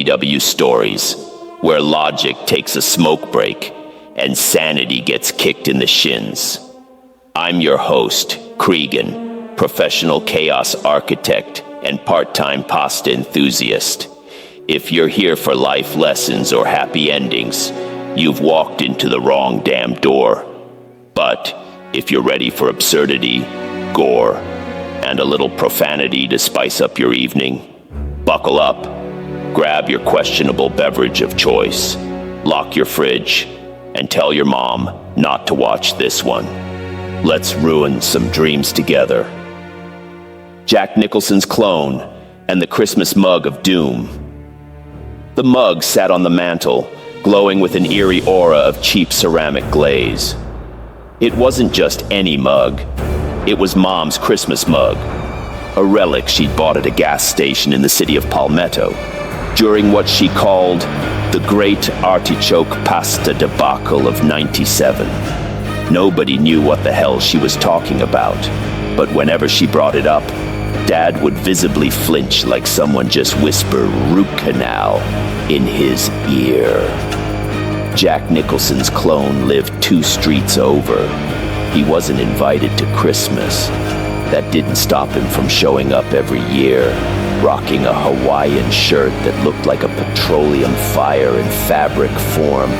ADW stories, where logic takes a smoke break and sanity gets kicked in the shins. I'm your host, Kregon, professional chaos architect and part-time pasta enthusiast. If you're here for life lessons or happy endings, you've walked into the wrong damn door. But if you're ready for absurdity, gore, and a little profanity to spice up your evening, buckle up, grab your questionable beverage of choice, lock your fridge, and tell your mom not to watch this one. Let's ruin some dreams together. Jack Nicholson's Clone and the Christmas Mug of Doom. The mug sat on the mantel, glowing with an eerie aura of cheap ceramic glaze. It wasn't just any mug. It was Mom's Christmas mug, a relic she'd bought at a gas station in the city of Palmetto during what she called the Great Artichoke Pasta Debacle of '97. Nobody knew what the hell she was talking about, but whenever she brought it up, Dad would visibly flinch like someone just whispered root canal in his ear. Jack Nicholson's clone lived 2 streets over. He wasn't invited to Christmas. That didn't stop him from showing up every year, rocking a Hawaiian shirt that looked like a petroleum fire in fabric form.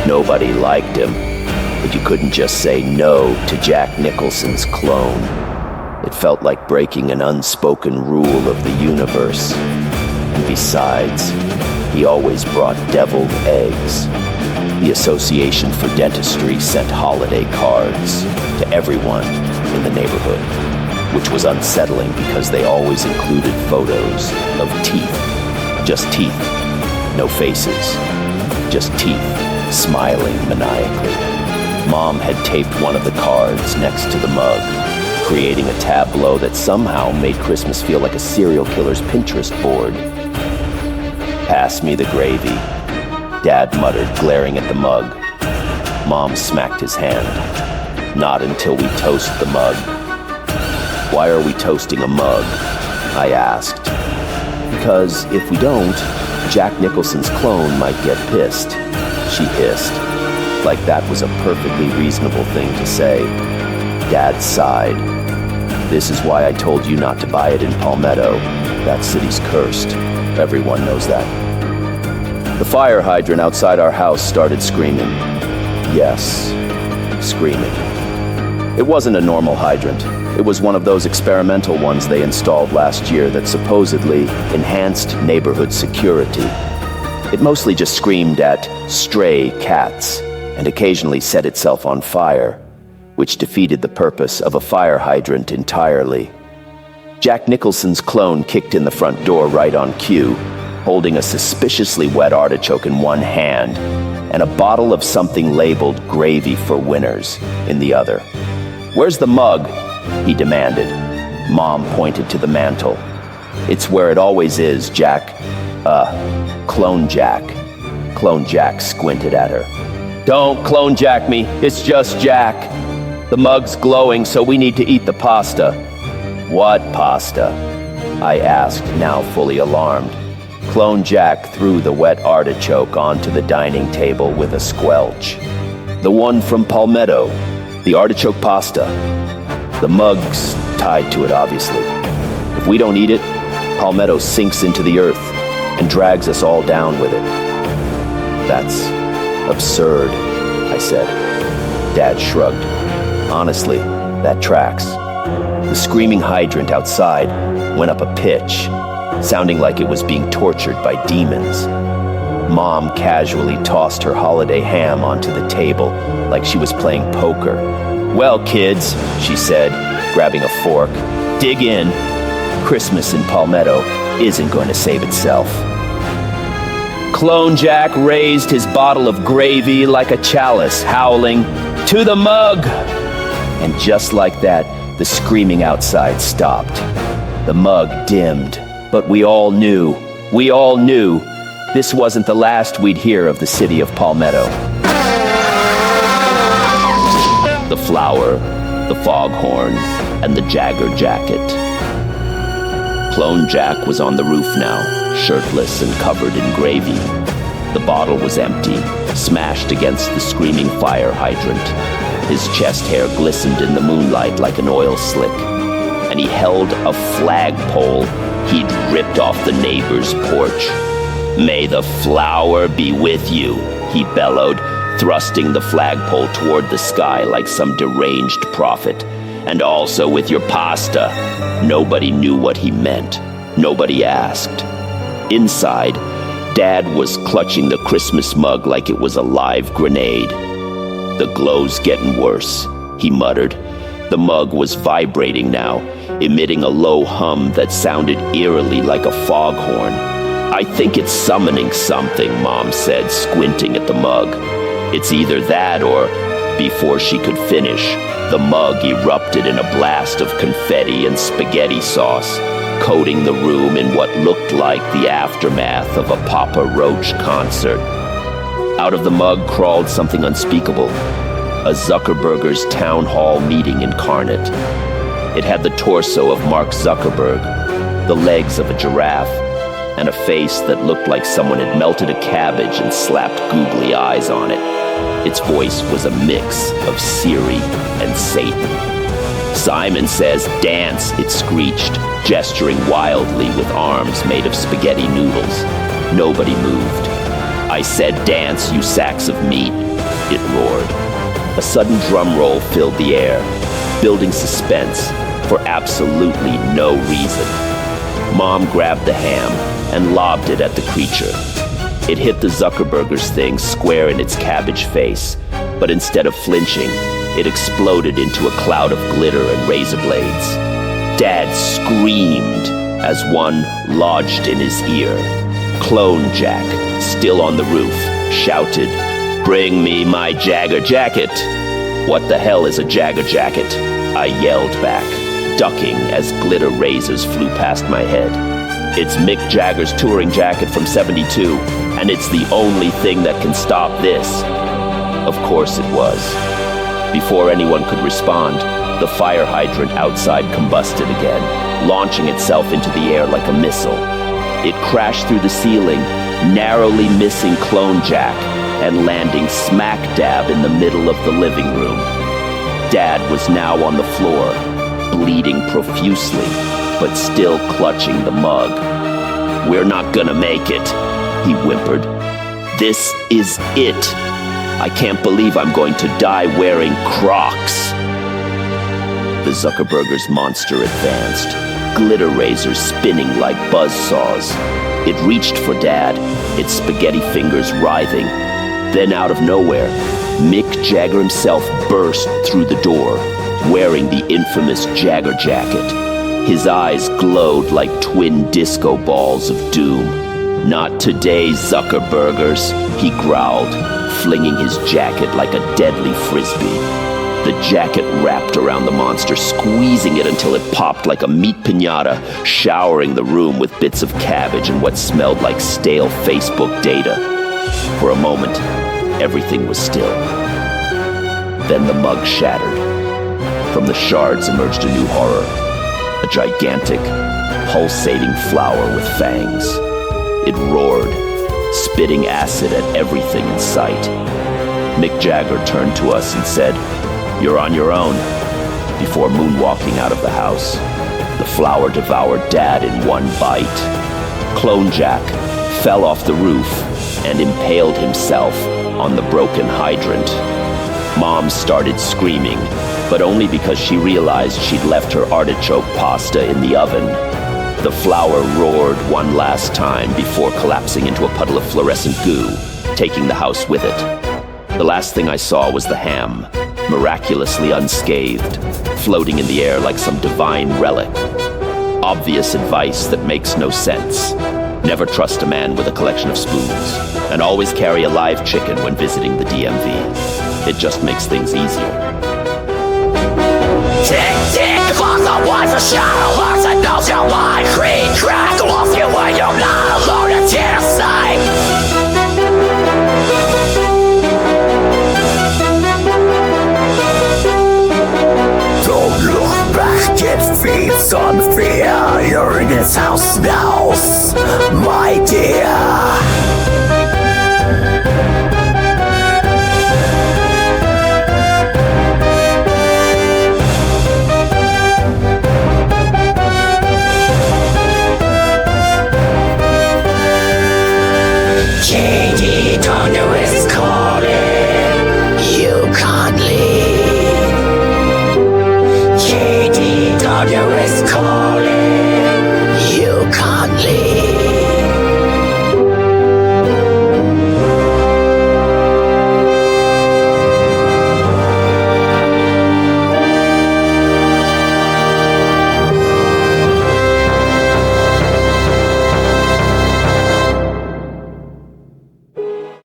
Nobody liked him, but you couldn't just say no to Jack Nicholson's clone. It felt like breaking an unspoken rule of the universe. And besides, he always brought deviled eggs. The Association for Dentistry sent holiday cards to everyone in the neighborhood, which was unsettling because they always included photos of teeth. Just teeth, no faces, just teeth, smiling maniacally. Mom had taped one of the cards next to the mug, creating a tableau that somehow made Christmas feel like a serial killer's Pinterest board. "Pass me the gravy," Dad muttered, glaring at the mug. Mom smacked his hand. "Not until we toast the mug." "Why are we toasting a mug?" I asked. "Because if we don't, Jack Nicholson's clone might get pissed," she hissed, like that was a perfectly reasonable thing to say. Dad sighed. "This is why I told you not to buy it in Palmetto. That city's cursed. Everyone knows that." The fire hydrant outside our house started screaming. Yes, screaming. It wasn't a normal hydrant. It was one of those experimental ones they installed last year that supposedly enhanced neighborhood security. It mostly just screamed at stray cats and occasionally set itself on fire, which defeated the purpose of a fire hydrant entirely. Jack Nicholson's clone kicked in the front door right on cue, holding a suspiciously wet artichoke in one hand and a bottle of something labeled gravy for winners in the other. "Where's the mug?" he demanded. Mom pointed to the mantel. "It's where it always is, Jack." Clone Jack." Clone Jack squinted at her. "Don't Clone Jack me, it's just Jack. The mug's glowing, so we need to eat the pasta." "What pasta?" I asked, now fully alarmed. Clone Jack threw the wet artichoke onto the dining table with a squelch. "The one from Palmetto, the artichoke pasta. The mug's tied to it, obviously. If we don't eat it, Palmetto sinks into the earth and drags us all down with it." "That's absurd," I said. Dad shrugged. "Honestly, that tracks." The screaming hydrant outside went up a pitch, sounding like it was being tortured by demons. Mom casually tossed her holiday ham onto the table like she was playing poker. "Well, kids," she said, grabbing a fork, "dig in. Christmas in Palmetto isn't going to save itself." Clone Jack raised his bottle of gravy like a chalice, howling, "To the mug!" And just like that, the screaming outside stopped. The mug dimmed, but we all knew, this wasn't the last we'd hear of the city of Palmetto. The flower, the foghorn, and the Jagger jacket. Clone Jack was on the roof now, shirtless and covered in gravy. The bottle was empty, smashed against the screaming fire hydrant. His chest hair glistened in the moonlight like an oil slick, and he held a flagpole he'd ripped off the neighbor's porch. "May the flower be with you," he bellowed, thrusting the flagpole toward the sky like some deranged prophet. "And also with your pasta." Nobody knew what he meant. Nobody asked. Inside, Dad was clutching the Christmas mug like it was a live grenade. "The glow's getting worse," he muttered. The mug was vibrating now, emitting a low hum that sounded eerily like a foghorn. "I think it's summoning something," Mom said, squinting at the mug. "It's either that or..." Before she could finish, the mug erupted in a blast of confetti and spaghetti sauce, coating the room in what looked like the aftermath of a Papa Roach concert. Out of the mug crawled something unspeakable, a Zuckerberger's town hall meeting incarnate. It had the torso of Mark Zuckerberg, the legs of a giraffe, and a face that looked like someone had melted a cabbage and slapped googly eyes on it. Its voice was a mix of Siri and Satan. "Simon says dance," it screeched, gesturing wildly with arms made of spaghetti noodles. Nobody moved. "I said dance, you sacks of meat," it roared. A sudden drum roll filled the air, building suspense for absolutely no reason. Mom grabbed the ham and lobbed it at the creature. It hit the Zuckerberger's thing square in its cabbage face, but instead of flinching, it exploded into a cloud of glitter and razor blades. Dad screamed as one lodged in his ear. Clone Jack, still on the roof, shouted, "Bring me my Jagger jacket!" "What the hell is a Jagger jacket?" I yelled back, ducking as glitter razors flew past my head. "It's Mick Jagger's touring jacket from '72, and it's the only thing that can stop this." Of course it was. Before anyone could respond, the fire hydrant outside combusted again, launching itself into the air like a missile. It crashed through the ceiling, narrowly missing Clone Jack and landing smack dab in the middle of the living room. Dad was now on the floor, bleeding profusely, but still clutching the mug. "We're not gonna make it," he whimpered. "This is it. I can't believe I'm going to die wearing Crocs." The Zuckerberger's monster advanced, glitter razors spinning like buzzsaws. It reached for Dad, its spaghetti fingers writhing. Then out of nowhere, Mick Jagger himself burst through the door, wearing the infamous Jagger jacket. His eyes glowed like twin disco balls of doom. "Not today, Zuckerbergers," he growled, flinging his jacket like a deadly frisbee. The jacket wrapped around the monster, squeezing it until it popped like a meat piñata, showering the room with bits of cabbage and what smelled like stale Facebook data. For a moment, everything was still. Then the mug shattered. From the shards emerged a new horror, a gigantic, pulsating flower with fangs. It roared, spitting acid at everything in sight. Mick Jagger turned to us and said, "You're on your own," before moonwalking out of the house. The flower devoured Dad in one bite. Clone Jack fell off the roof and impaled himself on the broken hydrant. Mom started screaming, but only because she realized she'd left her artichoke pasta in the oven. The flower roared one last time before collapsing into a puddle of fluorescent goo, taking the house with it. The last thing I saw was the ham, miraculously unscathed, floating in the air like some divine relic. Obvious advice that makes no sense. Never trust a man with a collection of spoons, and always carry a live chicken when visiting the DMV. It just makes things easier. Tick, tick, the clock's on one for shadow lurks and knows your mind. Creak, crack, lost you when you're not alone at your side. Don't look back, get feet some fear. You're in this house now, my dear.